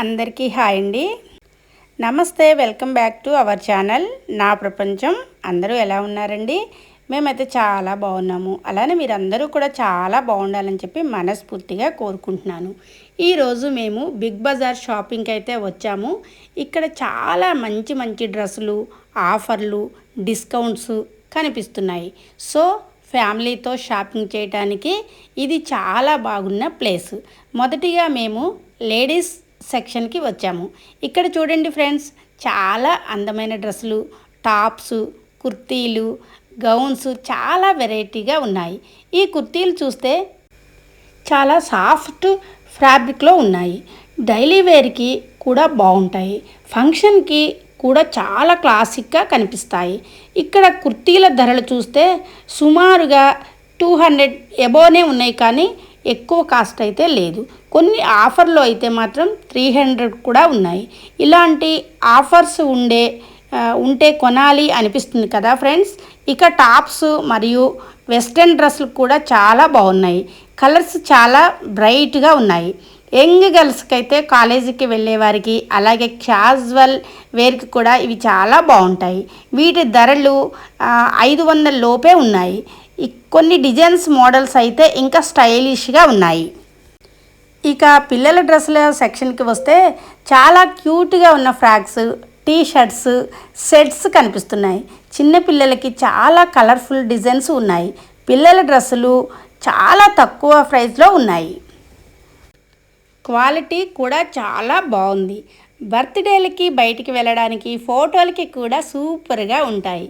అందరికీ హాయ్ అండి. నమస్తే. Welcome back to our channel నా ప్రపంచం. అందరూ ఎలా ఉన్నారండి? మేమైతే చాలా బాగున్నాము. అలానే మీరందరూ కూడా చాలా బాగుండాలని చెప్పి మనస్ఫూర్తిగా కోరుకుంటున్నాను. ఈరోజు మేము బిగ్ బజార్ షాపింగ్కి అయితే వచ్చాము. ఇక్కడ చాలా మంచి మంచి డ్రెస్సులు, ఆఫర్లు, డిస్కౌంట్స్ కనిపిస్తున్నాయి. సో ఫ్యామిలీతో షాపింగ్ చేయడానికి ఇది చాలా బాగున్న ప్లేస్. మొదటిగా మేము లేడీస్ సెక్షన్కి వచ్చాము. ఇక్కడ చూడండి ఫ్రెండ్స్, చాలా అందమైన డ్రెస్సులు, టాప్స్, కుర్తీలు, గౌన్స్ చాలా వెరైటీగా ఉన్నాయి. ఈ కుర్తీలు చూస్తే చాలా సాఫ్ట్ ఫ్యాబ్రిక్లో ఉన్నాయి. డైలీ వేర్కి కూడా బాగుంటాయి. ఫంక్షన్కి కూడా చాలా క్లాసిక్గా కనిపిస్తాయి. ఇక్కడ కుర్తీల ధరలు చూస్తే సుమారుగా 200 ఎబోనే ఉన్నాయి, కానీ ఎక్కువ కాస్ట్ అయితే లేదు. కొన్ని ఆఫర్లో అయితే మాత్రం 300 కూడా ఉన్నాయి. ఇలాంటి ఆఫర్స్ ఉంటే కొనాలి అనిపిస్తుంది కదా ఫ్రెండ్స్. ఇక టాప్స్ మరియు వెస్ట్రన్ డ్రెస్సులు కూడా చాలా బాగున్నాయి. కలర్స్ చాలా బ్రైట్గా ఉన్నాయి. యంగ్ గర్ల్స్కి అయితే కాలేజీకి వెళ్ళే వారికి, అలాగే క్యాజువల్ వేర్కి కూడా ఇవి చాలా బాగుంటాయి. వీటి ధరలు 500 లోపే ఉన్నాయి. కొన్ని డిజైన్స్ మోడల్స్ అయితే ఇంకా స్టైలిష్గా ఉన్నాయి. ఇక పిల్లల డ్రెస్సుల సెక్షన్కి వస్తే చాలా క్యూట్గా ఉన్న ఫ్రాక్స్, టీ షర్ట్స్, సెట్స్ కనిపిస్తున్నాయి. చిన్నపిల్లలకి చాలా కలర్ఫుల్ డిజైన్స్ ఉన్నాయి. పిల్లల డ్రెస్సులు చాలా తక్కువ ప్రైస్లో ఉన్నాయి. క్వాలిటీ కూడా చాలా బాగుంది. బర్త్డేలకి, బయటికి వెళ్ళడానికి, ఫోటోలకి కూడా సూపర్గా ఉంటాయి.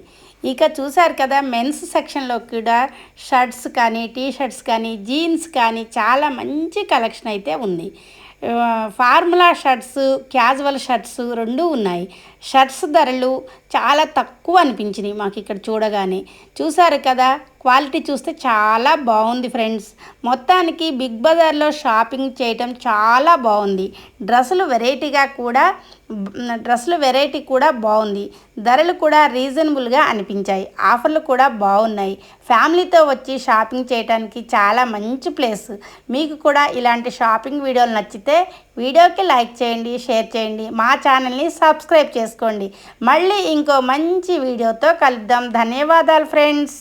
ఇక చూసారు కదా, మెన్స్ సెక్షన్లో కూడా షర్ట్స్ కానీ, టీ షర్ట్స్ కానీ, జీన్స్ కానీ చాలా మంచి కలెక్షన్ అయితే ఉంది. ఫార్ములా షర్ట్స్, క్యాజువల్ షర్ట్స్ రెండూ ఉన్నాయి. షర్ట్స్ ధరలు చాలా తక్కువ అనిపించినాయి మాకు ఇక్కడ చూడగానే. చూసారు కదా, క్వాలిటీ చూస్తే చాలా బాగుంది ఫ్రెండ్స్. మొత్తానికి బిగ్ బజార్లో షాపింగ్ చేయటం చాలా బాగుంది. డ్రెస్సులు వెరైటీ కూడా బాగుంది. ధరలు కూడా రీజనబుల్గా అనిపించాయి. ఆఫర్లు కూడా బాగున్నాయి. ఫ్యామిలీతో వచ్చి షాపింగ్ చేయడానికి చాలా మంచి ప్లేస్. మీకు కూడా ఇలాంటి షాపింగ్ వీడియోలు నచ్చితే వీడియోకి లైక్ చేయండి, షేర్ చేయండి, మా ఛానల్ని సబ్స్క్రైబ్ చేసుకోండి. మళ్ళీ ఇంకో మంచి వీడియోతో కలుద్దాం. ధన్యవాదాలు ఫ్రెండ్స్.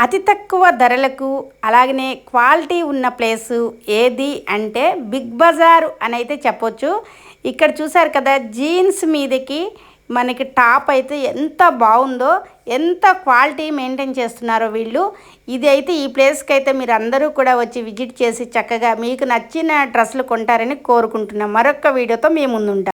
అతి తక్కువ ధరలకు అలాగనే క్వాలిటీ ఉన్న ప్లేసు ఏది అంటే బిగ్ బజార్ అని అయితే చెప్పొచ్చు. ఇక్కడ చూసారు కదా, జీన్స్ మీదకి మనకి టాప్ అయితే ఎంత బాగుందో, ఎంత క్వాలిటీ మెయింటైన్ చేస్తున్నారో వీళ్ళు. ఇది అయితే ఈ ప్లేస్కి అయితే మీరు అందరూ కూడా వచ్చి విజిట్ చేసి చక్కగా మీకు నచ్చిన డ్రెస్సులు కొంటారని కోరుకుంటున్నాం. మరొక వీడియోతో మీ ముందుంటాం.